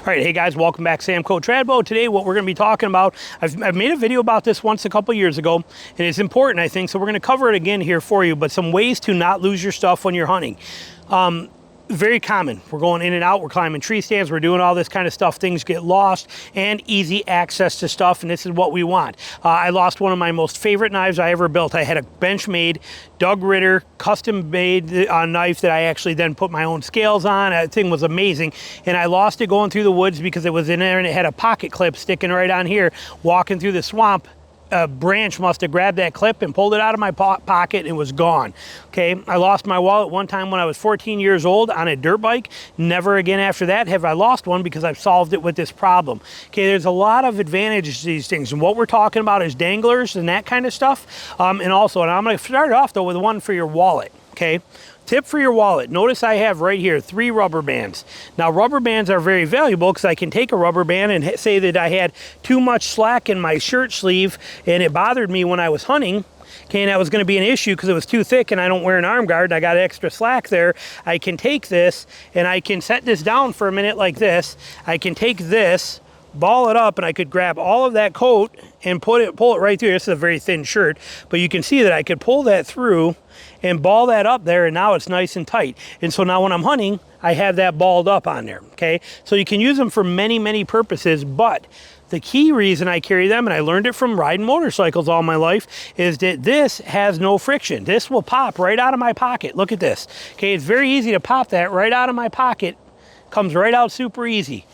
All right, hey guys, welcome back. Sam Co. Tradbo. Today what we're going to be talking about, I've made a video about this once a couple years ago, and it's important, I think, so we're going to cover it again here for you, but some ways to not lose your stuff when you're hunting. Very common. We're going in and out, we're climbing tree stands, we're doing all this kind of stuff, things get lost, and easy access to stuff, and this is what we want. I lost one of my most favorite knives I ever built. I had a Benchmade Doug Ritter custom made knife that I actually then put my own scales on. That thing was amazing, and I lost it going through the woods because it was in there and it had a pocket clip sticking right on here. Walking through the swamp, a branch must have grabbed that clip and pulled it out of my pocket and it was gone. Okay, I lost my wallet one time when I was 14 years old on a dirt bike. Never again after that have I lost one because I've solved it with this problem. Okay, there's a lot of advantages to these things, and what we're talking about is danglers and that kind of stuff. And I'm going to start off though with one for your wallet. Okay, tip for your wallet. Notice I have right here 3 rubber bands. Now rubber bands are very valuable because I can take a rubber band and say that I had too much slack in my shirt sleeve and it bothered me when I was hunting. Okay, and that was going to be an issue because it was too thick and I don't wear an arm guard and I got extra slack there. I can take this and I can set this down for a minute like this. I can take this, ball it up, and I could grab all of that coat and pull it right through. This is a very thin shirt, but you can see that I could pull that through and ball that up there, and now it's nice and tight. And so now when I'm hunting, I have that balled up on there, okay? So you can use them for many, many purposes, but the key reason I carry them, and I learned it from riding motorcycles all my life, is that this has no friction. This will pop right out of my pocket. Look at this, okay? It's very easy to pop that right out of my pocket. Comes right out super easy.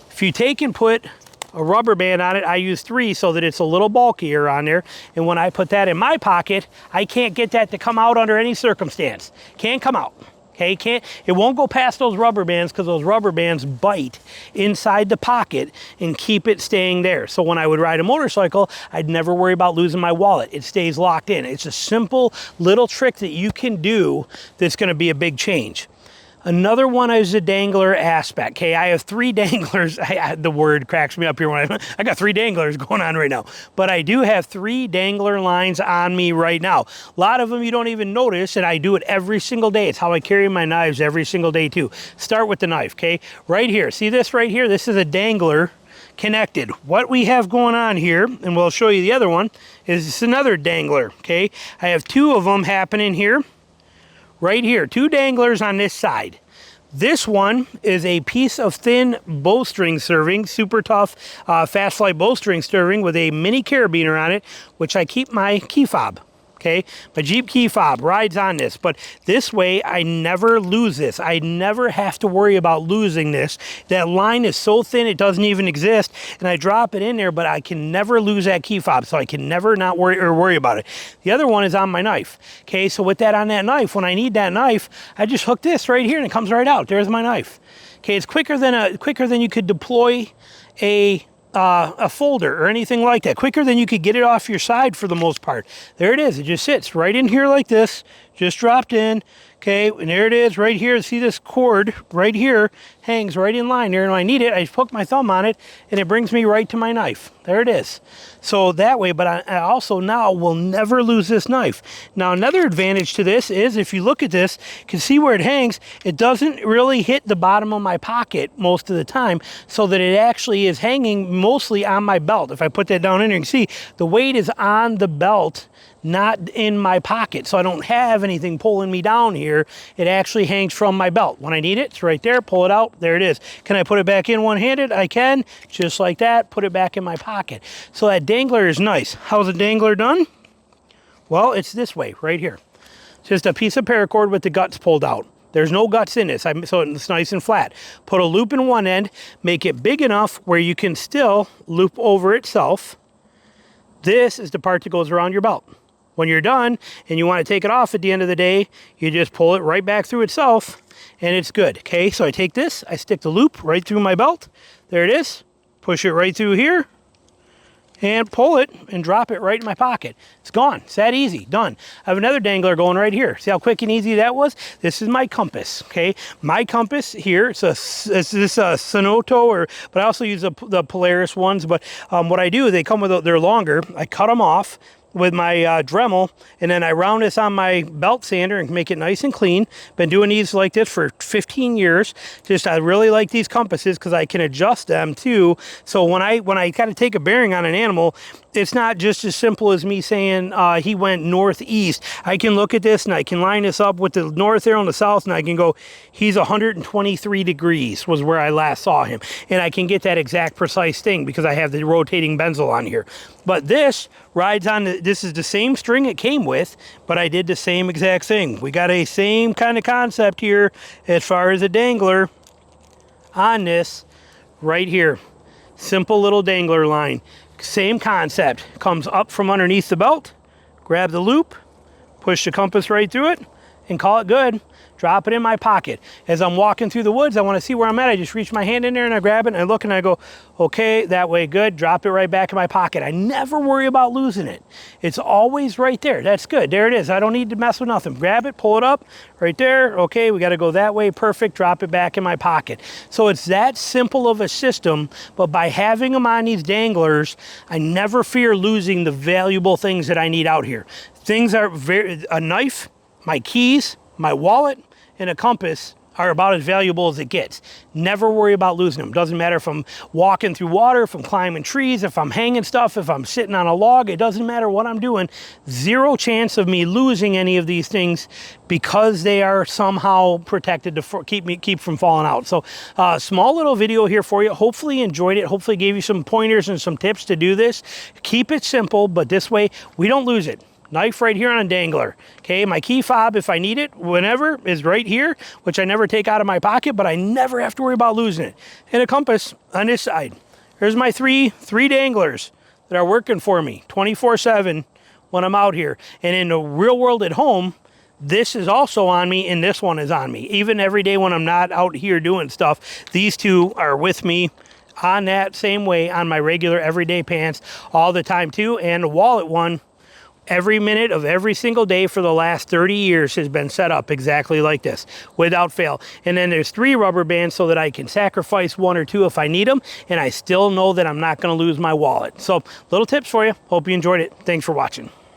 If you take and put a rubber band on it, I use 3 so that it's a little bulkier on there, and when I put that in my pocket, I can't get that to come out under any circumstance. Can't come out. Okay, it won't go past those rubber bands because those rubber bands bite inside the pocket and keep it staying there. So when I would ride a motorcycle, I'd never worry about losing my wallet. It stays locked in. It's a simple little trick that you can do that's going to be a big change. Another one is the dangler aspect. Okay, I have 3 danglers. The word cracks me up here when I got 3 danglers going on right now. But I do have 3 dangler lines on me right now. A lot of them you don't even notice, and I do it every single day. It's how I carry my knives every single day too. Start with the knife, okay? Right here, see this right here? This is a dangler connected. What we have going on here, and we'll show you the other one, is this another dangler, okay? I have 2 of them happening here. Right here, 2 danglers on this side. This one is a piece of thin bowstring serving, super tough fast flight bowstring serving with a mini carabiner on it, which I keep my key fob. Okay, my Jeep key fob rides on this, but this way I never lose this. I never have to worry about losing this. That line is so thin it doesn't even exist, and I drop it in there, but I can never lose that key fob, so I can never not worry about it. The other one is on my knife. Okay, so with that on that knife, when I need that knife, I just hook this right here and it comes right out. There's my knife. Okay, it's quicker than you could deploy a folder or anything like that, quicker than you could get it off your side for the most part. There it is. It just sits right in here like this, just dropped in. Okay, and there it is right here. See this cord right here hangs right in line there, and when I need it, I just hook my thumb on it and it brings me right to my knife. There it is. So that way, but I also now will never lose this knife. Now another advantage to this is if you look at this, you can see where it hangs. It doesn't really hit the bottom of my pocket most of the time, so that it actually is hanging mostly on my belt. If I put that down in there, you can see the weight is on the belt, not in my pocket, so I don't have anything pulling me down here. It actually hangs from my belt. When I need it, it's right there, pull it out, there it is. Can I put it back in one-handed? I can, just like that, put it back in my pocket. So that dangler is nice. How's a dangler done? Well, it's this way, right here. It's just a piece of paracord with the guts pulled out. There's no guts in this, so it's nice and flat. Put a loop in one end, make it big enough where you can still loop over itself. This is the part that goes around your belt. When you're done and you want to take it off at the end of the day, you just pull it right back through itself and it's good. Okay, so I take this, I stick the loop right through my belt. There it is. Push it right through here and pull it and drop it right in my pocket. It's gone. It's that easy. Done. I have another dangler going right here. See how quick and easy that was? This is my compass. Okay, my compass here. It's this Sonoto, but I also use the Polaris ones. But what I do, they come with they're longer. I cut them off, with my Dremel, and then I round this on my belt sander and make it nice and clean. Been doing these like this for 15 years. Just I really like these compasses because I can adjust them too. So when I kind of take a bearing on an animal, it's not just as simple as me saying he went northeast. I can look at this and I can line this up with the north arrow and the south, and I can go, he's 123 degrees was where I last saw him. And I can get that exact precise thing because I have the rotating benzel on here. But this rides on, this is the same string it came with, but I did the same exact thing. We got a same kind of concept here as far as a dangler on this right here. Simple little dangler line. Same concept. Comes up from underneath the belt, grab the loop, push the compass right through it, and call it good. Drop it in my pocket. As I'm walking through the woods, I want to see where I'm at. I just reach my hand in there and I grab it and I look and I go, okay, that way, good. Drop it right back in my pocket. I never worry about losing it. It's always right there. That's good. There it is. I don't need to mess with nothing. Grab it, pull it up, right there. Okay, we got to go that way. Perfect. Drop it back in my pocket. So it's that simple of a system, but by having them on these danglers, I never fear losing the valuable things that I need out here. Things are a knife, my keys, my wallet, and a compass are about as valuable as it gets. Never worry about losing them. Doesn't matter if I'm walking through water, if I'm climbing trees, if I'm hanging stuff, if I'm sitting on a log, it doesn't matter what I'm doing. Zero chance of me losing any of these things because they are somehow protected to keep from falling out. So small little video here for you. Hopefully you enjoyed it. Hopefully gave you some pointers and some tips to do this. Keep it simple, but this way we don't lose it. Knife right here on a dangler. Okay, my key fob, if I need it, whenever, is right here, which I never take out of my pocket, but I never have to worry about losing it. And a compass on this side. Here's my three danglers that are working for me 24/7 when I'm out here. And in the real world at home, this is also on me and this one is on me. Even every day when I'm not out here doing stuff, these two are with me on that same way on my regular everyday pants all the time too. And the wallet one, every minute of every single day for the last 30 years has been set up exactly like this, without fail. And then there's 3 rubber bands so that I can sacrifice 1 or 2 if I need them, and I still know that I'm not going to lose my wallet. So little tips for you. Hope you enjoyed it. Thanks for watching.